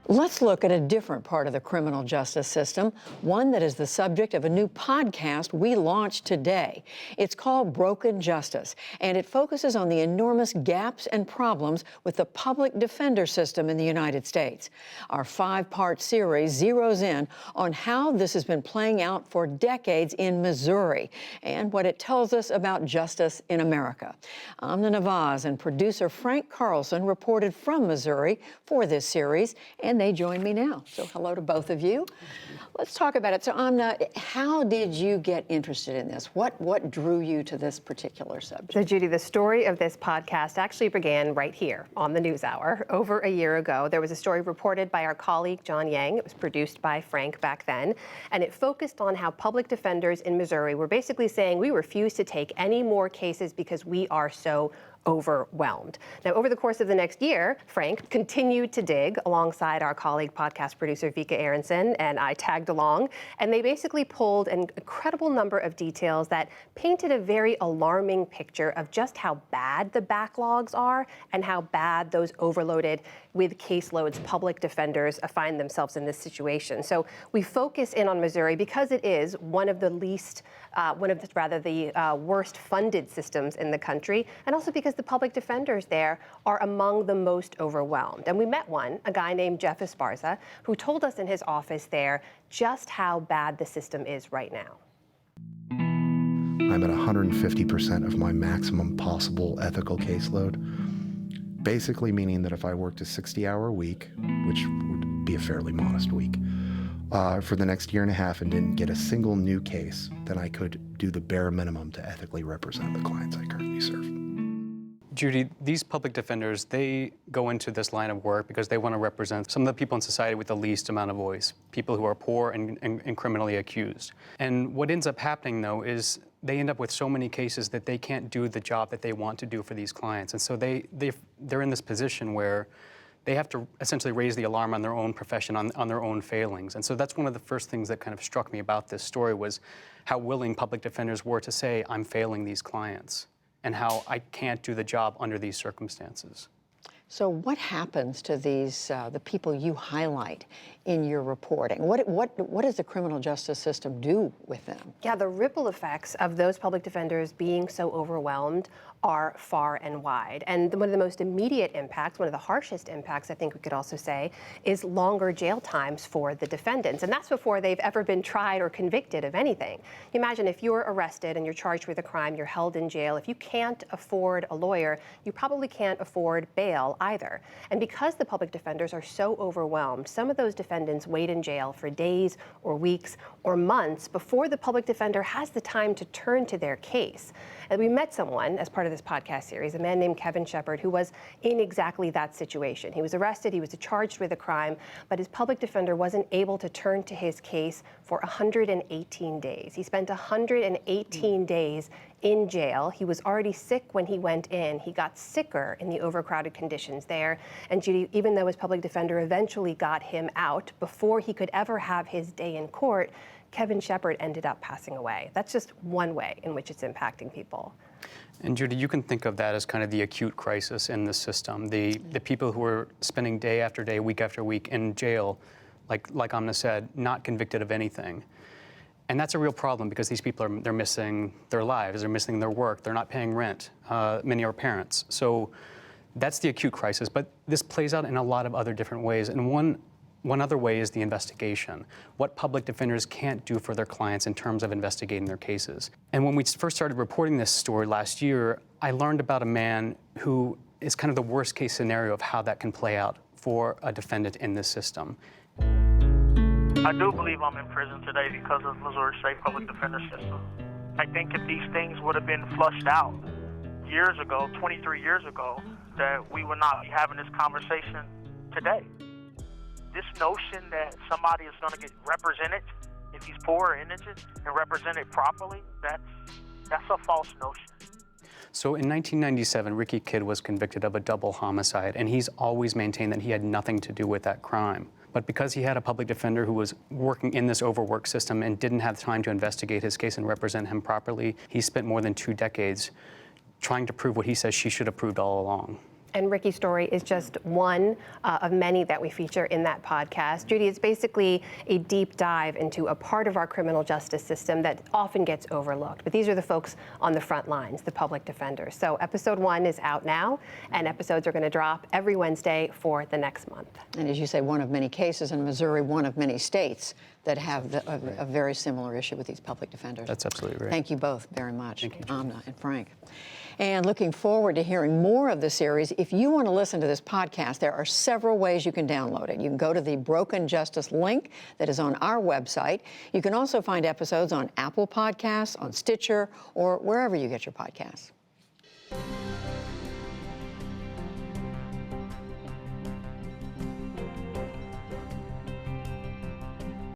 Let's look at a different part of the criminal justice system, one that is the subject of a new podcast we launched today. It's called Broken Justice, and it focuses on the enormous gaps and problems with the public defender system in the United States. Our 5-part series zeroes in on how this has been playing out for decades in Missouri and what it tells us about justice in America. Amna Nawaz and producer Frank Carlson reported from Missouri for this series, and they join me now. So hello to both of you. Let's talk about it. So Amna, how did you get interested in this? What drew you to this particular subject? So Judy, the story of this podcast actually began right here on the NewsHour. Over a year ago, there was a story reported by our colleague John Yang. It was produced by Frank back then, and it focused on how public defenders in Missouri were basically saying we refuse to take any more cases because we are so overwhelmed. Now, over the course of the next year, Frank continued to dig alongside our colleague podcast producer Vika Aronson, and I tagged along, and they basically pulled an incredible number of details that painted a very alarming picture of just how bad the backlogs are and how bad those overloaded with caseloads public defenders find themselves in this situation. So we focus in on Missouri because it is one of the worst funded systems in the country, and also because the public defenders there are among the most overwhelmed. And we met a guy named Jeff Esparza, who told us in his office there just how bad the system is right now. I'm at 150% of my maximum possible ethical caseload, basically meaning that if I worked a 60-hour week, which would be a fairly modest week, for the next year and a half and didn't get a single new case, then I could do the bare minimum to ethically represent the clients I currently serve. Judy, these public defenders, they go into this line of work because they want to represent some of the people in society with the least amount of voice, people who are poor and criminally accused. And what ends up happening, though, is they end up with so many cases that they can't do the job that they want to do for these clients. And so they're in this position where they have to essentially raise the alarm on their own profession, on their own failings. And so that's one of the first things that kind of struck me about this story was how willing public defenders were to say, I'm failing these clients, and how I can't do the job under these circumstances. So what happens to these, the people you highlight in your reporting? What does the criminal justice system do with them? Yeah, the ripple effects of those public defenders being so overwhelmed are far and wide. And one of the most immediate impacts, one of the harshest impacts, I think we could also say, is longer jail times for the defendants. And that's before they've ever been tried or convicted of anything. You imagine if you're arrested and you're charged with a crime, you're held in jail. If you can't afford a lawyer, you probably can't afford bail either. And because the public defenders are so overwhelmed, some of those defendants wait in jail for days or weeks or months before the public defender has the time to turn to their case. And we met someone as part of this podcast series, a man named Kevin Shepard, who was in exactly that situation. He was arrested, he was charged with a crime, but his public defender wasn't able to turn to his case for 118 days. He spent 118 days in jail. He was already sick when he went in. He got sicker in the overcrowded conditions there. And Judy, even though his public defender eventually got him out before he could ever have his day in court, Kevin Shepard ended up passing away. That's just one way in which it's impacting people. And Judy, you can think of that as kind of the acute crisis in the system. The people who are spending day after day, week after week in jail, like Amna said, not convicted of anything. And that's a real problem because these people they're missing their lives, they're missing their work, they're not paying rent. Many are parents. So that's the acute crisis. But this plays out in a lot of other different ways. And one other way is the investigation, what public defenders can't do for their clients in terms of investigating their cases. And when we first started reporting this story last year, I learned about a man who is kind of the worst case scenario of how that can play out for a defendant in this system. I do believe I'm in prison today because of Missouri's safe public defender system. I think if these things would have been flushed out years ago, 23 years ago, that we would not be having this conversation today. This notion that somebody is going to get represented if he's poor or indigent and represented properly, that's a false notion. So in 1997, Ricky Kidd was convicted of a double homicide, and he's always maintained that he had nothing to do with that crime. But because he had a public defender who was working in this overworked system and didn't have time to investigate his case and represent him properly, he spent more than 2 decades trying to prove what he says she should have proved all along. And Ricky's story is just one of many that we feature in that podcast. Judy, it's basically a deep dive into a part of our criminal justice system that often gets overlooked. But these are the folks on the front lines, the public defenders. So episode 1 is out now, and episodes are going to drop every Wednesday for the next month. And as you say, one of many cases in Missouri, one of many states that have a very similar issue with these public defenders. That's absolutely right. Thank you both very much, Thank you. Amna and Frank. And looking forward to hearing more of the series. If you want to listen to this podcast, there are several ways you can download it. You can go to the Broken Justice link that is on our website. You can also find episodes on Apple Podcasts, on Stitcher, or wherever you get your podcasts.